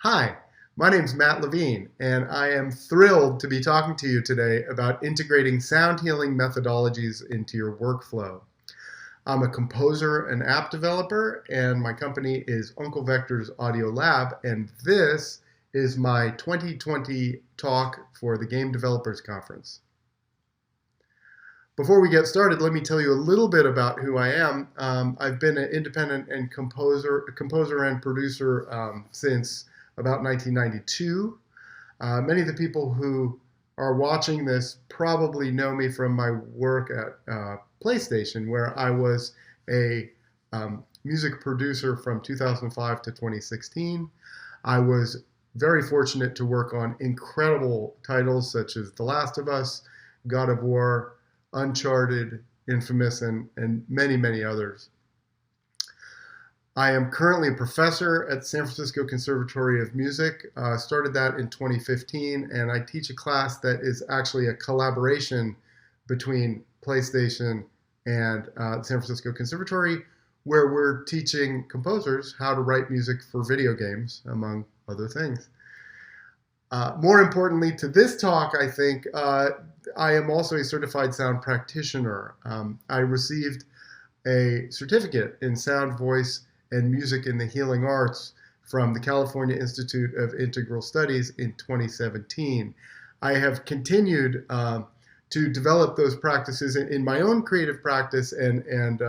Hi, my name's Matt Levine, and I am thrilled to be talking to you today about integrating sound healing methodologies into your workflow. I'm a composer and app developer, and my company is Uncle Vector's Audio Lab, and this is my 2020 talk for the Game Developers Conference. Before we get started, let me tell you a little bit about who I am. I've been an independent and composer and producer since about 1992. Many of the people who are watching this probably know me from my work at PlayStation, where I was a music producer from 2005 to 2016. I was very fortunate to work on incredible titles such as The Last of Us, God of War, Uncharted, Infamous, and many, many others. I am currently a professor at San Francisco Conservatory of Music. Started that in 2015, and I teach a class that is actually a collaboration between PlayStation and San Francisco Conservatory, where we're teaching composers how to write music for video games, among other things. More importantly to this talk, I think, I am also a certified sound practitioner. I received a certificate in sound, voice, and music in the healing arts from the California Institute of Integral Studies in 2017. I have continued to develop those practices in my own creative practice and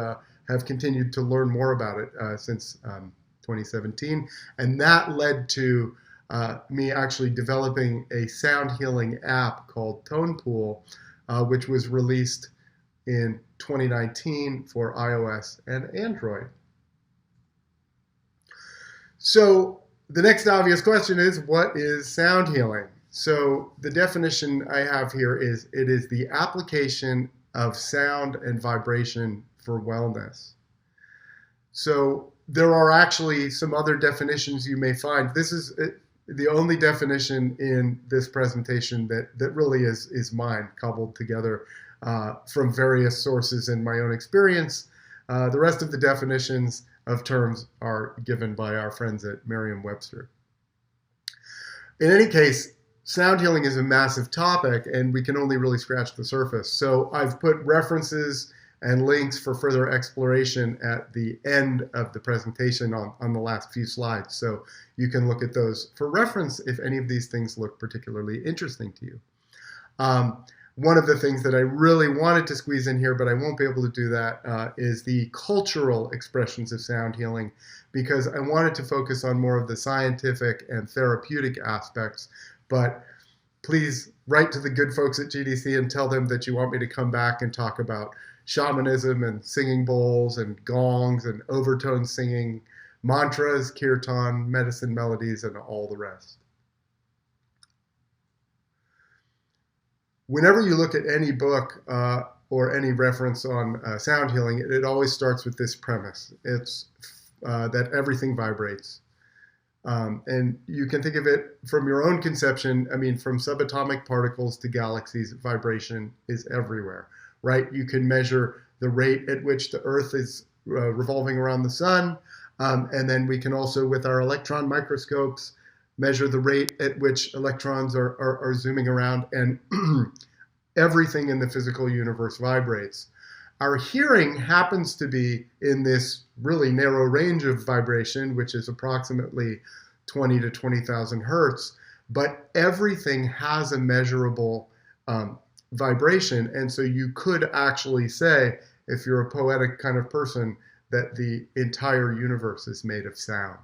have continued to learn more about it since 2017. And that led to me actually developing a sound healing app called Tone Pool, which was released in 2019 for iOS and Android. So the next obvious question is, what is sound healing? So the definition I have here is, it is the application of sound and vibration for wellness. So there are actually some other definitions you may find. This is the only definition in this presentation that really is mine, cobbled together from various sources and my own experience. The rest of the definitions of terms are given by our friends at Merriam-Webster. In any case, sound healing is a massive topic, and we can only really scratch the surface. So I've put references and links for further exploration at the end of the presentation on the last few slides. So you can look at those for reference if any of these things look particularly interesting to you. One of the things that I really wanted to squeeze in here, but I won't be able to do that, is the cultural expressions of sound healing, because I wanted to focus on more of the scientific and therapeutic aspects. But please write to the good folks at GDC and tell them that you want me to come back and talk about shamanism and singing bowls and gongs and overtone singing, mantras, kirtan, medicine melodies, and all the rest. Whenever you look at any book or any reference on sound healing, it always starts with this premise. It's that everything vibrates. And you can think of it from your own conception. I mean, from subatomic particles to galaxies, vibration is everywhere, right? You can measure the rate at which the Earth is revolving around the sun. And then we can also, with our electron microscopes, measure the rate at which electrons are zooming around, and everything in the physical universe vibrates. Our hearing happens to be in this really narrow range of vibration, which is approximately 20 to 20,000 hertz, but everything has a measurable vibration. And so you could actually say, if you're a poetic kind of person, that the entire universe is made of sound.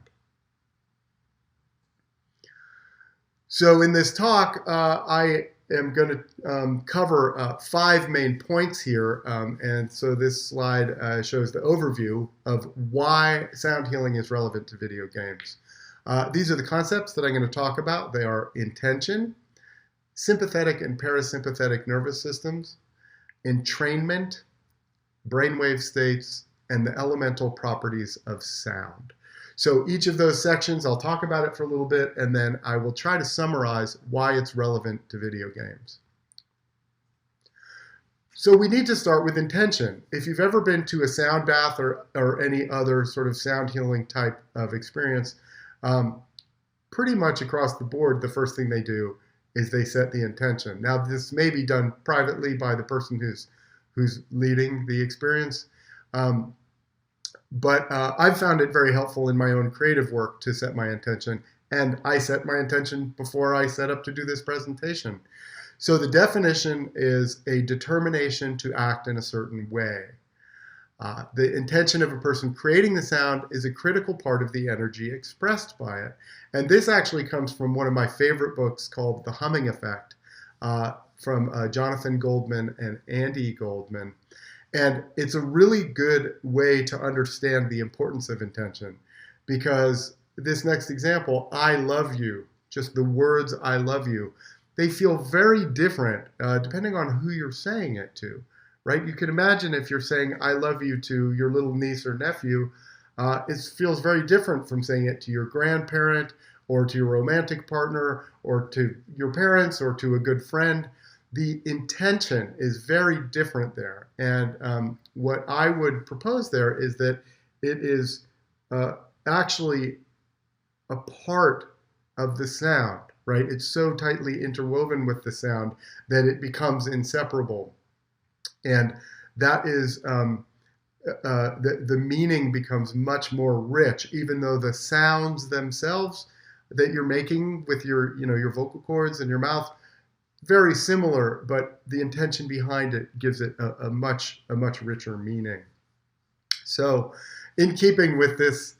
So in this talk, I am going to cover 5 main points here. And so this slide shows the overview of why sound healing is relevant to video games. These are the concepts that I'm going to talk about. They are intention, sympathetic and parasympathetic nervous systems, entrainment, brainwave states, and the elemental properties of sound. So each of those sections, I'll talk about it for a little bit, and then I will try to summarize why it's relevant to video games. So we need to start with intention. If you've ever been to a sound bath or any other sort of sound healing type of experience, pretty much across the board, the first thing they do is they set the intention. Now, this may be done privately by the person who's leading the experience, but I've found it very helpful in my own creative work to set my intention, and I set my intention before I set up to do this presentation. So the definition is a determination to act in a certain way. The intention of a person creating the sound is a critical part of the energy expressed by it. And this actually comes from one of my favorite books called The Humming Effect, from Jonathan Goldman and Andy Goldman. And it's a really good way to understand the importance of intention, because this next example, I love you, just the words I love you, they feel very different depending on who you're saying it to. Right? You can imagine if you're saying I love you to your little niece or nephew, it feels very different from saying it to your grandparent or to your romantic partner or to your parents or to a good friend. The intention is very different there. And what I would propose there is that it is actually a part of the sound, right? It's so tightly interwoven with the sound that it becomes inseparable. And that is, the meaning becomes much more rich, even though the sounds themselves that you're making with your vocal cords and your mouth, very similar, but the intention behind it gives it a much richer meaning. So in keeping with this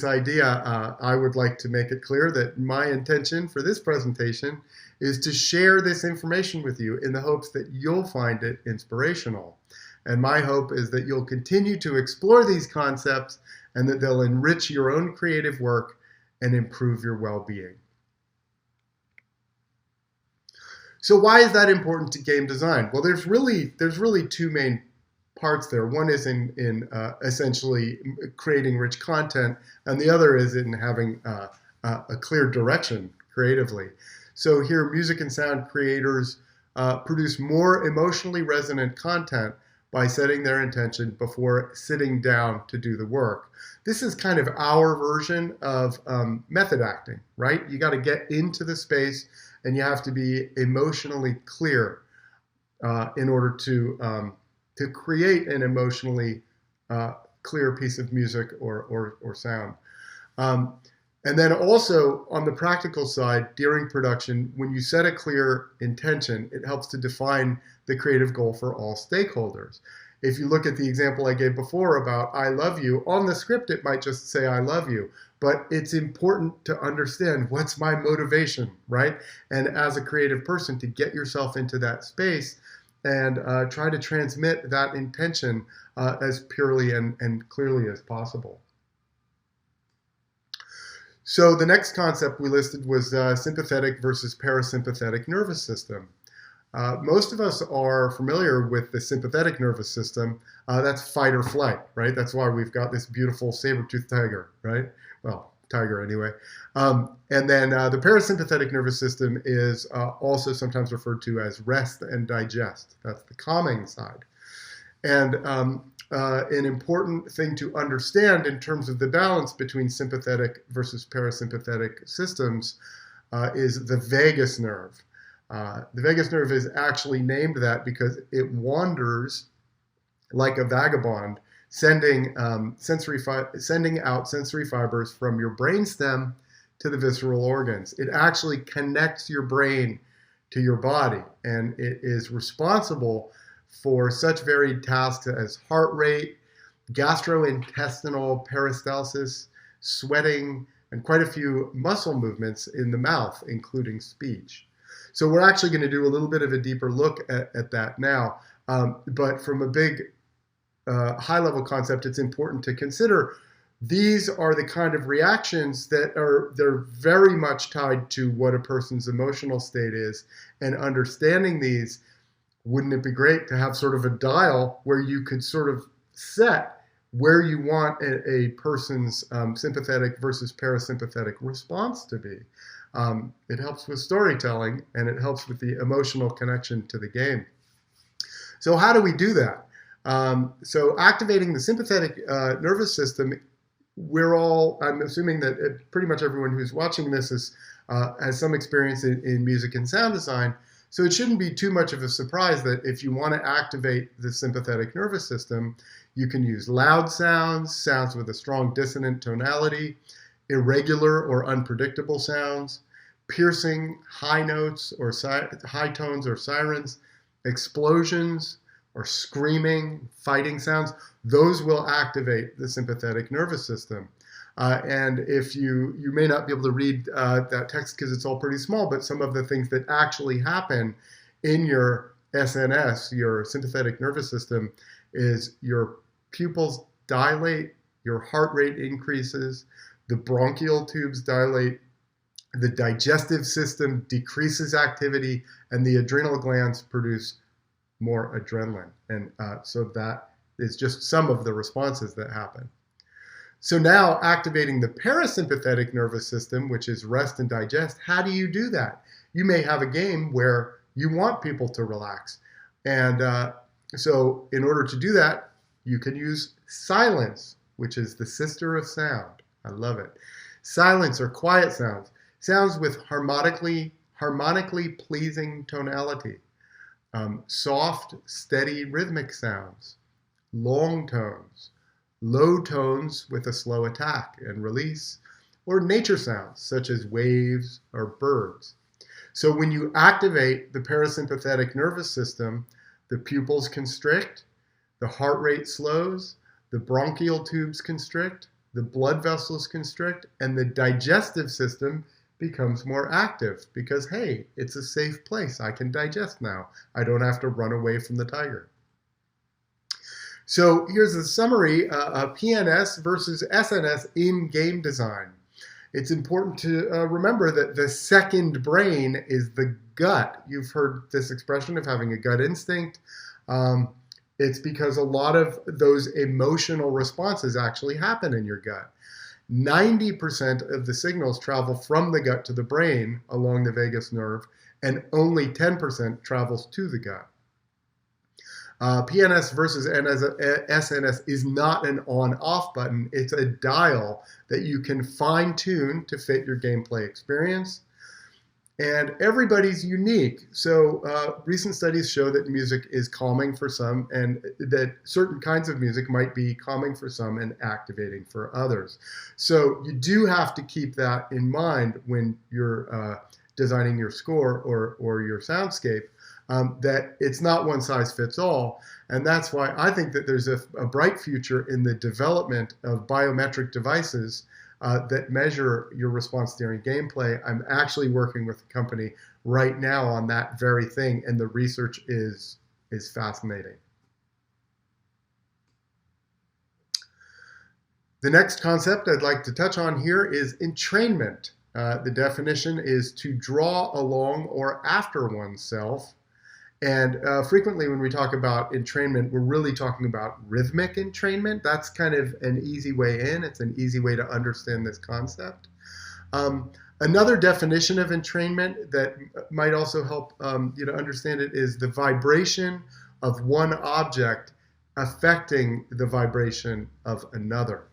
idea, I would like to make it clear that my intention for this presentation is to share this information with you in the hopes that you'll find it inspirational. And my hope is that you'll continue to explore these concepts and that they'll enrich your own creative work and improve your well-being. So why is that important to game design? Well, there's really two main parts there. One is in essentially creating rich content, and the other is in having a clear direction creatively. So here, music and sound creators produce more emotionally resonant content by setting their intention before sitting down to do the work. This is kind of our version of method acting, right? You got to get into the space and you have to be emotionally clear in order to create an emotionally clear piece of music or sound. And then also on the practical side, during production, when you set a clear intention, it helps to define the creative goal for all stakeholders. If you look at the example I gave before about I love you, on the script it might just say I love you, but it's important to understand what's my motivation, right? And as a creative person, to get yourself into that space and try to transmit that intention as purely and clearly as possible. So the next concept we listed was sympathetic versus parasympathetic nervous system. Most of us are familiar with the sympathetic nervous system. That's fight or flight, right? That's why we've got this beautiful saber-toothed tiger, right? Well, tiger anyway. And then the parasympathetic nervous system is also sometimes referred to as rest and digest. That's the calming side. And an important thing to understand in terms of the balance between sympathetic versus parasympathetic systems is the vagus nerve. The vagus nerve is actually named that because it wanders like a vagabond, sending out sensory fibers from your brainstem to the visceral organs. It actually connects your brain to your body, and it is responsible for such varied tasks as heart rate, gastrointestinal peristalsis, sweating, and quite a few muscle movements in the mouth, including speech. So we're actually going to do a little bit of a deeper look at that now. But from a big high-level concept, it's important to consider these are the kind of reactions that they're very much tied to what a person's emotional state is. And understanding these, wouldn't it be great to have sort of a dial where you could sort of set where you want a person's sympathetic versus parasympathetic response to be? It helps with storytelling, and it helps with the emotional connection to the game. So how do we do that? So activating the sympathetic nervous system I'm assuming that pretty much everyone who's watching this has some experience in music and sound design. So it shouldn't be too much of a surprise that if you want to activate the sympathetic nervous system, you can use loud sounds, sounds with a strong dissonant tonality, irregular or unpredictable sounds, piercing high notes or high tones or sirens, explosions or screaming, fighting sounds. Those will activate the sympathetic nervous system. And if you may not be able to read that text because it's all pretty small, but some of the things that actually happen in your SNS, your sympathetic nervous system, is your pupils dilate, your heart rate increases, the bronchial tubes dilate, the digestive system decreases activity, and the adrenal glands produce more adrenaline. And so that is just some of the responses that happen. So now activating the parasympathetic nervous system, which is rest and digest, how do you do that? You may have a game where you want people to relax. And so in order to do that, you can use silence, which is the sister of sound. I love it. Silence or quiet sounds, sounds with harmonically pleasing tonality. Soft, steady rhythmic sounds, long tones, low tones with a slow attack and release, or nature sounds such as waves or birds. So when you activate the parasympathetic nervous system, the pupils constrict, the heart rate slows, the bronchial tubes constrict, the blood vessels constrict, and the digestive system becomes more active because, hey, it's a safe place. I can digest now. I don't have to run away from the tiger. So here's a summary of PNS versus SNS in game design. It's important to remember that the second brain is the gut. You've heard this expression of having a gut instinct. It's because a lot of those emotional responses actually happen in your gut. 90% of the signals travel from the gut to the brain along the vagus nerve, and only 10% travels to the gut. PNS versus SNS is not an on-off button. It's a dial that you can fine-tune to fit your gameplay experience. And everybody's unique. So recent studies show that music is calming for some, and that certain kinds of music might be calming for some and activating for others. So you do have to keep that in mind when you're designing your score or your soundscape, that it's not one size fits all. And that's why I think that there's a bright future in the development of biometric devices that measure your response during gameplay. I'm actually working with a company right now on that very thing, and the research is fascinating. The next concept I'd like to touch on here is entrainment. The definition is to draw along or after oneself. And frequently when we talk about entrainment, we're really talking about rhythmic entrainment. That's kind of an easy way in. It's an easy way to understand this concept. Another definition of entrainment that might also help you to understand it is the vibration of one object affecting the vibration of another.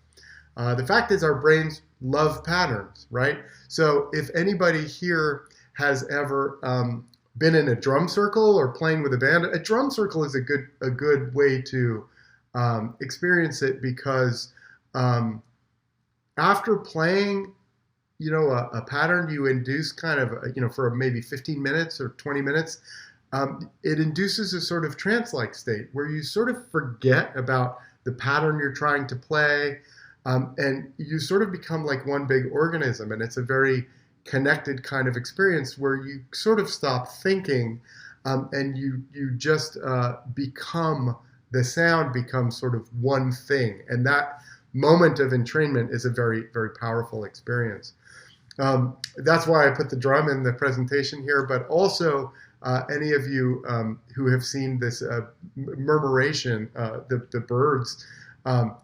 The fact is our brains love patterns, right? So if anybody here has ever been in a drum circle or playing with a band, a drum circle is a good way to experience it, because after playing, a pattern, you induce kind of, for maybe 15 minutes or 20 minutes, it induces a sort of trance-like state where you sort of forget about the pattern you're trying to play, and you sort of become like one big organism, and it's a very connected kind of experience where you sort of stop thinking, and you just become, the sound becomes sort of one thing. And that moment of entrainment is a very, very powerful experience. That's why I put the drum in the presentation here, but also any of you who have seen this murmuration, the birds,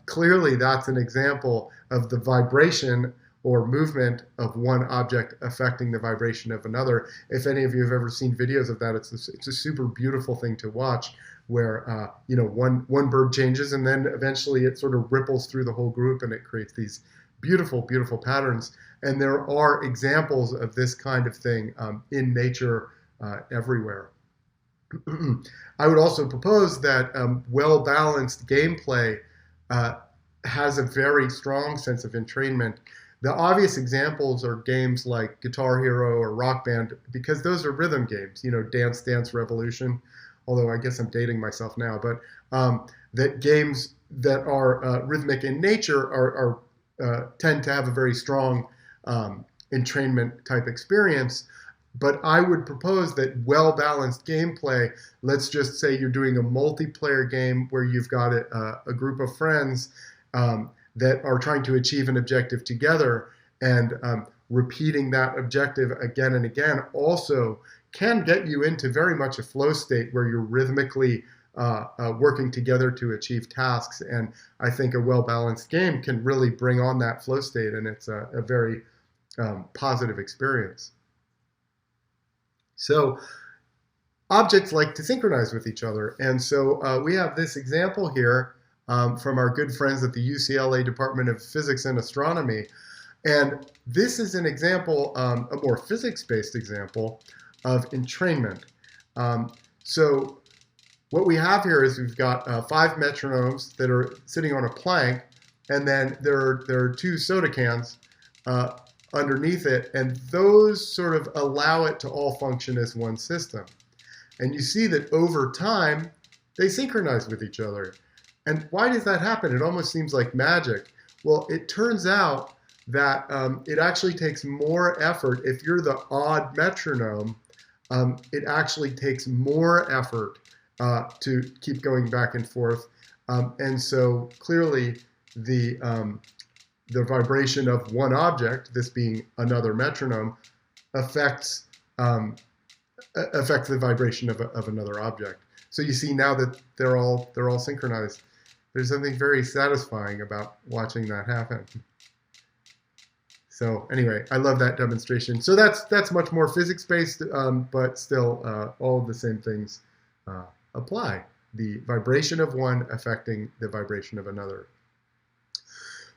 clearly that's an example of the vibration or movement of one object affecting the vibration of another. If any of you have ever seen videos of that, it's a super beautiful thing to watch, where one bird changes and then eventually it sort of ripples through the whole group and it creates these beautiful, beautiful patterns. And there are examples of this kind of thing in nature everywhere. I would also propose that well-balanced gameplay has a very strong sense of entrainment. The obvious examples are games like Guitar Hero or Rock Band, because those are rhythm games, Dance Dance Revolution, although I guess I'm dating myself now, but that games that are rhythmic in nature are tend to have a very strong entrainment type experience. But I would propose that well-balanced gameplay, let's just say you're doing a multiplayer game where you've got a group of friends that are trying to achieve an objective together, and repeating that objective again and again also can get you into very much a flow state where you're rhythmically working together to achieve tasks. And I think a well-balanced game can really bring on that flow state, and it's a very positive experience. So objects like to synchronize with each other. And so we have this example here from our good friends at the UCLA Department of Physics and Astronomy. And this is an example, a more physics-based example of entrainment. So what we have here is we've got 5 metronomes that are sitting on a plank, and then there are 2 soda cans underneath it, and those sort of allow it to all function as one system. And you see that over time, they synchronize with each other. And why does that happen? It almost seems like magic. Well, it turns out that it actually takes more effort. If you're the odd metronome, it actually takes more effort to keep going back and forth. And so clearly the vibration of one object, this being another metronome, affects the vibration of another object. So you see now that they're all synchronized. There's something very satisfying about watching that happen. So anyway, I love that demonstration. So that's much more physics-based, but still all of the same things apply. The vibration of one affecting the vibration of another.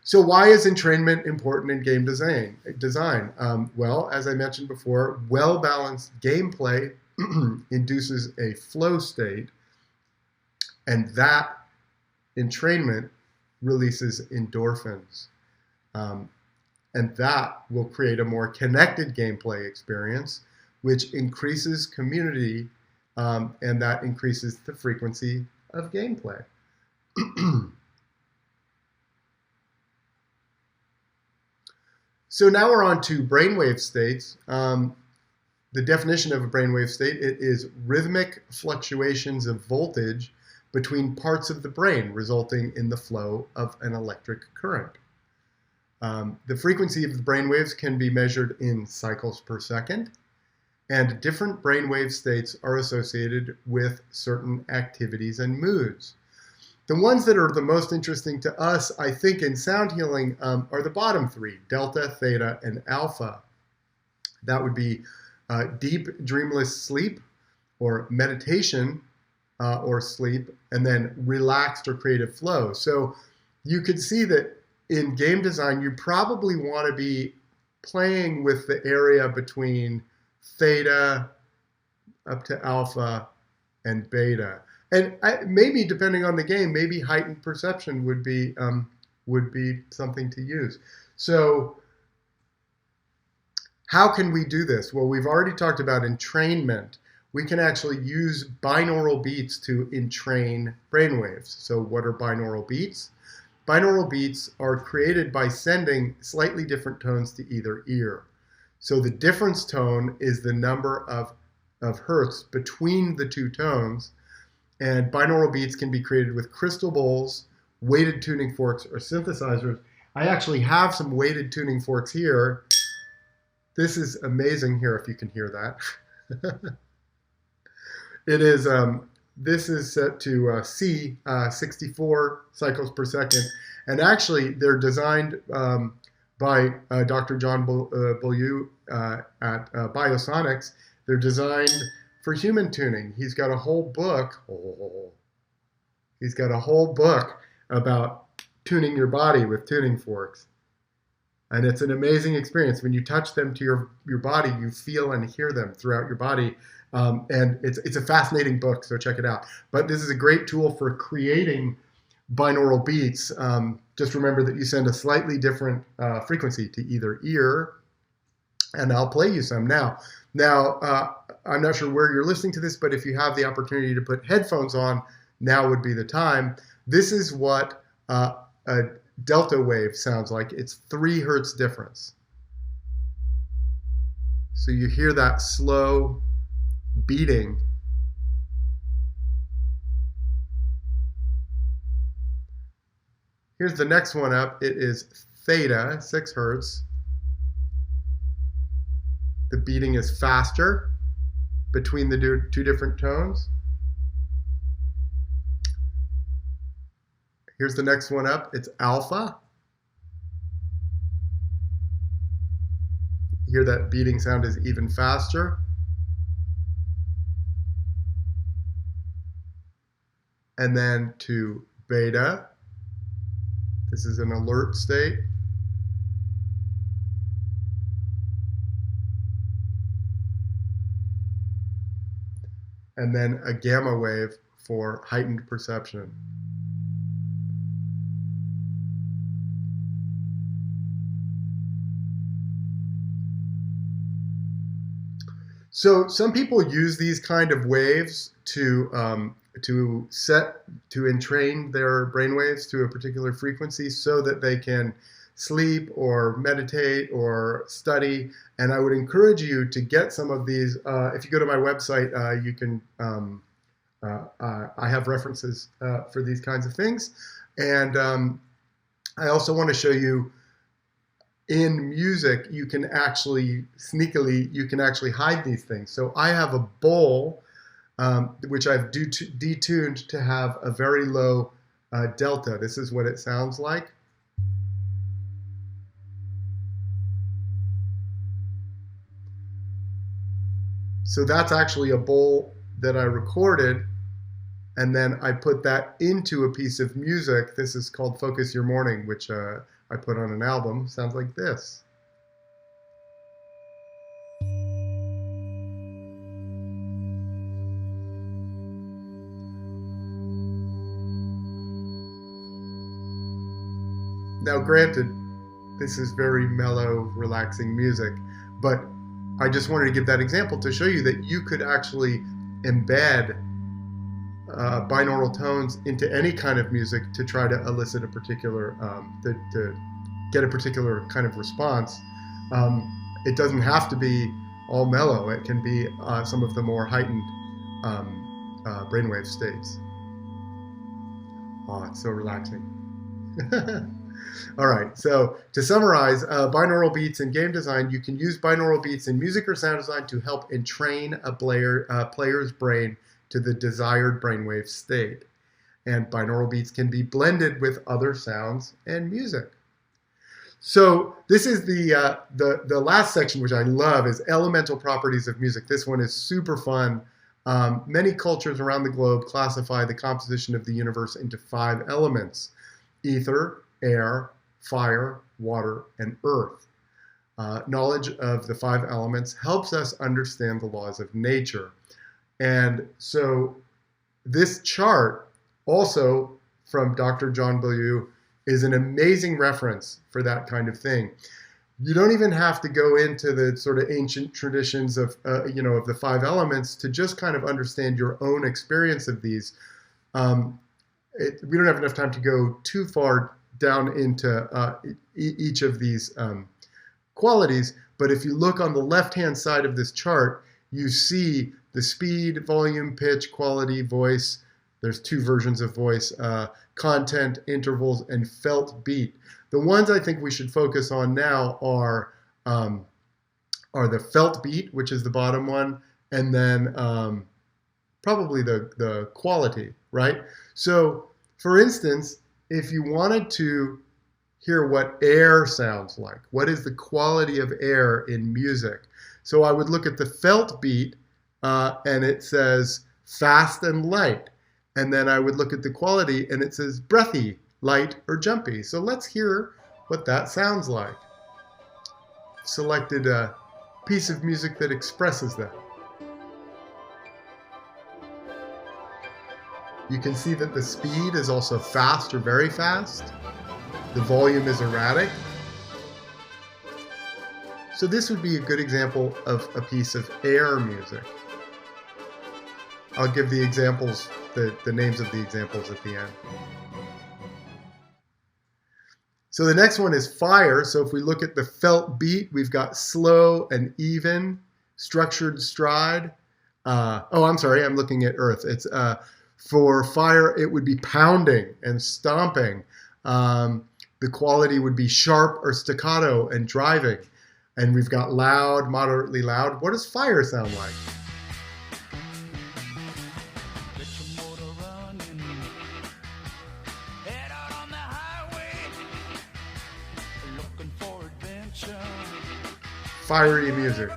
So why is entrainment important in game design? Well, as I mentioned before, well-balanced gameplay induces a flow state, and that entrainment releases endorphins. And that will create a more connected gameplay experience, which increases community, and that increases the frequency of gameplay. So now we're on to brainwave states. The definition of a brainwave state, it is rhythmic fluctuations of voltage between parts of the brain, resulting in the flow of an electric current. The frequency of the brainwaves can be measured in cycles per second, and different brainwave states are associated with certain activities and moods. The ones that are the most interesting to us, I think, in sound healing are the bottom 3, delta, theta, and alpha. That would be deep, dreamless sleep, or meditation, or sleep, and then relaxed or creative flow. So you could see that in game design, you probably want to be playing with the area between theta up to alpha and beta. And maybe, depending on the game, maybe heightened perception would be something to use. So how can we do this? Well, we've already talked about entrainment. We can actually use binaural beats to entrain brainwaves. So what are binaural beats? Binaural beats are created by sending slightly different tones to either ear. So the difference tone is the number of hertz between the 2 tones. And binaural beats can be created with crystal bowls, weighted tuning forks, or synthesizers. I actually have some weighted tuning forks here. This is amazing here, if you can hear that. It is, this is set to C, 64 cycles per second. And actually, they're designed by Dr. John Beaulieu at Biosonics. They're designed for human tuning. He's got a whole book. He's got a whole book about tuning your body with tuning forks. And it's an amazing experience. When you touch them to your body, you feel and hear them throughout your body. And it's a fascinating book, so check it out. But this is a great tool for creating binaural beats. Just remember that you send a slightly different frequency to either ear, and I'll play you some now. I'm not sure where you're listening to this, but if you have the opportunity to put headphones on, now would be the time. This is what a delta wave sounds like. It's 3 hertz difference. So you hear that slow beating. Here's the next one up. It is theta, 6 hertz. The beating is faster between the two different tones. Here's the next one up. It's alpha. Hear that beating sound is even faster. And then to beta. This is an alert state. And then a gamma wave for heightened perception. So some people use these kind of waves to entrain their brainwaves to a particular frequency so that they can sleep or meditate or study. And I would encourage you to get some of these. If you go to my website, you can. I have references for these kinds of things, and I also want to show you. In music, you can actually sneakily hide these things. So I have a bowl, which I've detuned to have a very low delta. This is what it sounds like. So that's actually a bowl that I recorded, and then I put that into a piece of music. This is called Focus Your Morning, which I put on an album. Sounds like this. Now, granted, this is very mellow, relaxing music, but I just wanted to give that example to show you that you could actually embed binaural tones into any kind of music to try to elicit a particular, to get a particular kind of response. It doesn't have to be all mellow. It can be some of the more heightened brainwave states. Oh, it's so relaxing. All right, so to summarize, binaural beats in game design, you can use binaural beats in music or sound design to help entrain a player's brain to the desired brainwave state. And binaural beats can be blended with other sounds and music. So this is the last section, which I love, is elemental properties of music. This one is super fun. Many cultures around the globe classify the composition of the universe into 5 elements: ether, air, fire, water, and earth. Knowledge of the 5 elements helps us understand the laws of nature. And so this chart, also from Dr. John Beaulieu, is an amazing reference for that kind of thing. You don't even have to go into the sort of ancient traditions of, of the 5 elements to just kind of understand your own experience of these. We don't have enough time to go too far down into each of these qualities, but if you look on the left-hand side of this chart, you see the speed, volume, pitch, quality, voice. There's 2 versions of voice, content, intervals, and felt beat. The ones I think we should focus on now are the felt beat, which is the bottom one, and then probably the quality, right? So, for instance, if you wanted to hear what air sounds like, what is the quality of air in music? So I would look at the felt beat, and it says fast and light. And then I would look at the quality, and it says breathy, light, or jumpy. So let's hear what that sounds like. selected a piece of music that expresses that. You can see that the speed is also fast or very fast. The volume is erratic. So this would be a good example of a piece of air music. I'll give the examples, the names of the examples at the end. So the next one is fire. So if we look at the felt beat, we've got slow and even, structured stride. I'm sorry, I'm looking at earth. It's for fire, it would be pounding and stomping. The quality would be sharp or staccato and driving. And we've got loud, moderately loud. What does fire sound like? Fiery music.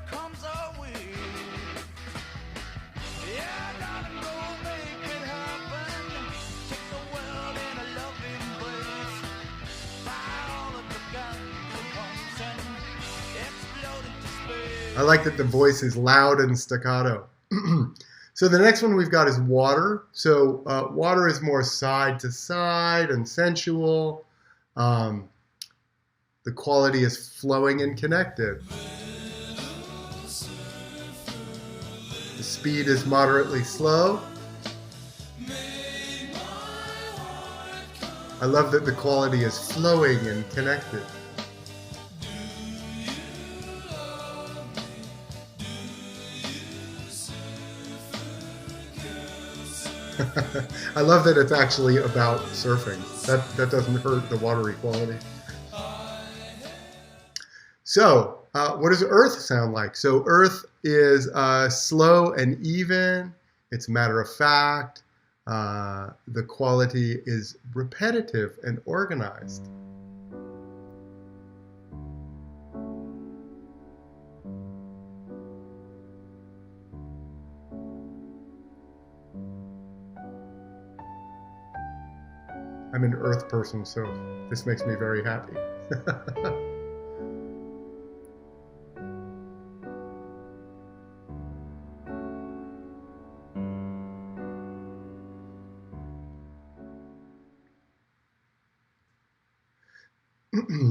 I like that the voice is loud and staccato. So the next one we've got is water. So water is more side to side and sensual. The quality is flowing and connected. The speed is moderately slow. I love that the quality is flowing and connected. I love that it's actually about surfing. That doesn't hurt the watery quality. So, what does earth sound like? So earth is slow and even. It's matter of fact. The quality is repetitive and organized. I'm an earth person, so this makes me very happy.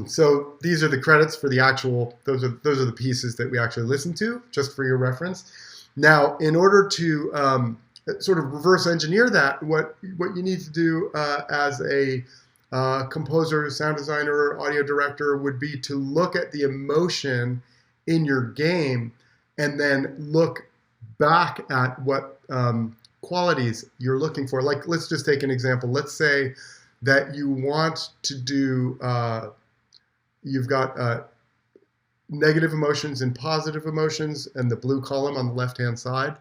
So these are the credits for the actual, those are the pieces that we actually listened to, just for your reference. Now, in order to sort of reverse engineer that, what you need to do as a composer, sound designer, or audio director would be to look at the emotion in your game and then look back at what qualities you're looking for. Like, let's just take an example. Let's say that you want to do, you've got negative emotions and positive emotions and the blue column on the left-hand side.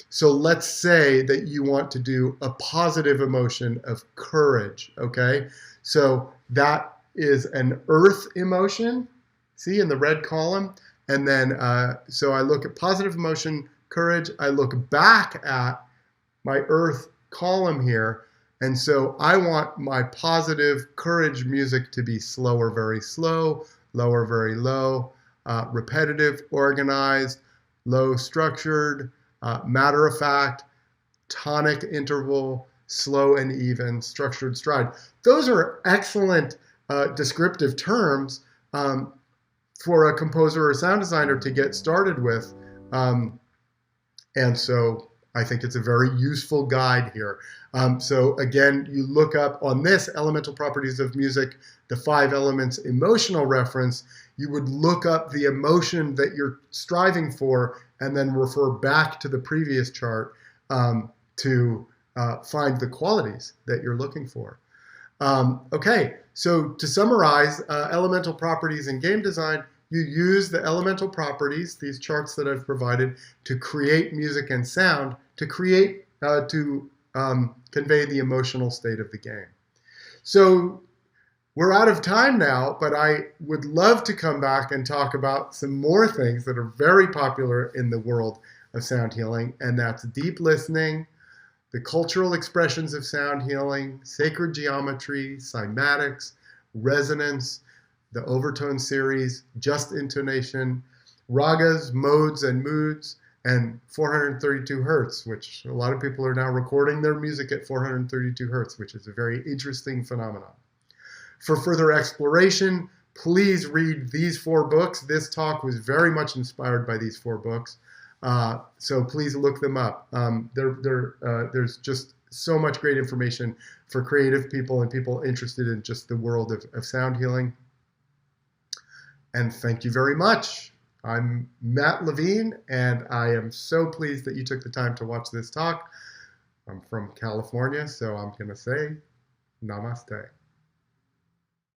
So let's say that you want to do a positive emotion of courage, okay? So that is an earth emotion, see, in the red column. And then, so I look at positive emotion, courage. I look back at my earth column here. And so I want my positive courage music to be slower, very slow, lower, very low, repetitive, organized, low, structured, matter of fact, tonic interval, slow and even, structured stride. Those are excellent descriptive terms for a composer or sound designer to get started with. And so I think it's a very useful guide here. So again, you look up on this Elemental Properties of Music, the 5 elements emotional reference, you would look up the emotion that you're striving for and then refer back to the previous chart to find the qualities that you're looking for. Okay, so to summarize, elemental properties in game design, you use the elemental properties, these charts that I've provided, to create music and sound, to create, convey the emotional state of the game. So we're out of time now, but I would love to come back and talk about some more things that are very popular in the world of sound healing, and that's deep listening, the cultural expressions of sound healing, sacred geometry, cymatics, resonance, the overtone series, just intonation, ragas, modes, and moods, and 432 hertz, which a lot of people are now recording their music at 432 hertz, which is a very interesting phenomenon. For further exploration, please read these 4 books. This talk was very much inspired by these 4 books, so please look them up. There's just so much great information for creative people and people interested in just the world of sound healing. And thank you very much. I'm Matt Levine, and I am so pleased that you took the time to watch this talk. I'm from California, so I'm going to say namaste.